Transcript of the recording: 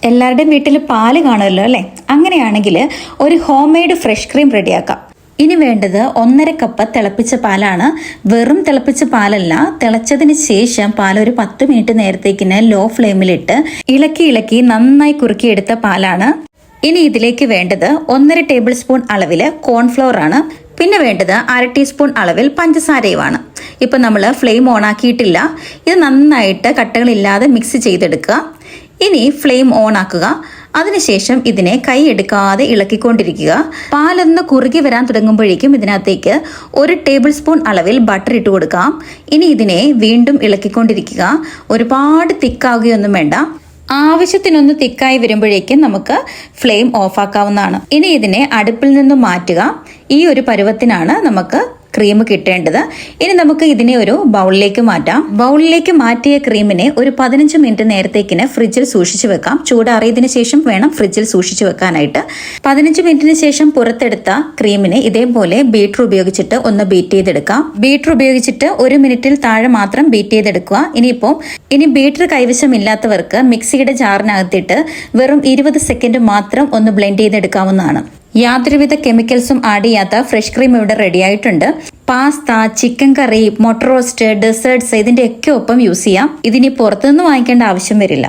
എല്ലാവരുടെയും വീട്ടിൽ പാല് കാണുമല്ലോ അല്ലേ? അങ്ങനെയാണെങ്കിൽ ഒരു ഹോം മെയ്ഡ് ഫ്രഷ് ക്രീം റെഡിയാക്കാം. ഇനി വേണ്ടത് 1.5 കപ്പ് തിളപ്പിച്ച പാലാണ്. വെറും തിളപ്പിച്ച പാലല്ല, തിളച്ചതിന് ശേഷം പാൽ ഒരു 10 മിനിറ്റ് നേരത്തേക്കിന് ലോ ഫ്ലെയിമിലിട്ട് ഇളക്കി നന്നായി കുറുക്കിയെടുത്ത പാലാണ്. ഇനി ഇതിലേക്ക് വേണ്ടത് 1.5 ടേബിൾ സ്പൂൺ അളവിൽ കോൺഫ്ലവർ ആണ്. പിന്നെ വേണ്ടത് 1/2 ടീസ്പൂൺ അളവിൽ പഞ്ചസാരയുമാണ്. ഇപ്പം നമ്മൾ ഫ്ലെയിം ഓൺ ആക്കിയിട്ടില്ല. ഇത് നന്നായിട്ട് കട്ടകളില്ലാതെ മിക്സ് ചെയ്തെടുക്കുക. ഇനി ഫ്ലെയിം ഓൺ ആക്കുക. അതിനുശേഷം ഇതിനെ കൈ എടുക്കാതെ ഇളക്കിക്കൊണ്ടിരിക്കുക. പാലൊന്ന് കുറുകി വരാൻ തുടങ്ങുമ്പോഴേക്കും ഇതിനകത്തേക്ക് 1 ടേബിൾ സ്പൂൺ അളവിൽ ബട്ടർ ഇട്ട് കൊടുക്കാം. ഇനി ഇതിനെ വീണ്ടും ഇളക്കിക്കൊണ്ടിരിക്കുക. ഒരുപാട് തിക്കാവുകയൊന്നും വേണ്ട. ആവശ്യത്തിനൊന്ന് തിക്കായി വരുമ്പോഴേക്കും നമുക്ക് ഫ്ലെയിം ഓഫ് ആക്കാവുന്നതാണ്. ഇനി ഇതിനെ അടുപ്പിൽ നിന്ന് മാറ്റുക. ഈ ഒരു പരുവത്തിനാണ് നമുക്ക് ക്രീം കിട്ടേണ്ടത്. ഇനി നമുക്ക് ഇതിനെ ഒരു ബൗളിലേക്ക് മാറ്റാം. ബൗളിലേക്ക് മാറ്റിയ ക്രീമിനെ ഒരു 15 മിനിറ്റ് നേരത്തേക്കിന് ഫ്രിഡ്ജിൽ സൂക്ഷിച്ചു വെക്കാം. ചൂടാറിയതിനു ശേഷം വേണം ഫ്രിഡ്ജിൽ സൂക്ഷിച്ചു വെക്കാനായിട്ട്. 15 മിനിറ്റിന് ശേഷം പുറത്തെടുത്ത ക്രീമിനെ ഇതേപോലെ ബീറ്റർ ഉപയോഗിച്ചിട്ട് ഒന്ന് ബീറ്റ് ചെയ്തെടുക്കാം. ബീറ്റർ ഉപയോഗിച്ചിട്ട് 1 മിനിറ്റിൽ താഴെ മാത്രം ബീറ്റ് ചെയ്തെടുക്കുക. ഇനി ബീറ്റർ കൈവശമില്ലാത്തവർക്ക് മിക്സിയുടെ ജാറിനകത്തിട്ട് വെറും 20 സെക്കൻഡ് മാത്രം ഒന്ന് ബ്ലെൻഡ് ചെയ്തെടുക്കാവുന്നതാണ്. യാതൊരുവിധ കെമിക്കൽസും ആഡ് ചെയ്യാത്ത ഫ്രഷ് ക്രീം ഇവിടെ റെഡി ആയിട്ടുണ്ട്. പാസ്ത, ചിക്കൻ കറി, മൊട്ട റോസ്റ്റ്, ഡെസേർട്ട്സ് ഇതിന്റെ ഒക്കെ ഒപ്പം യൂസ് ചെയ്യാം. ഇതിനി പുറത്തുനിന്ന് വാങ്ങിക്കേണ്ട ആവശ്യം വരില്ല.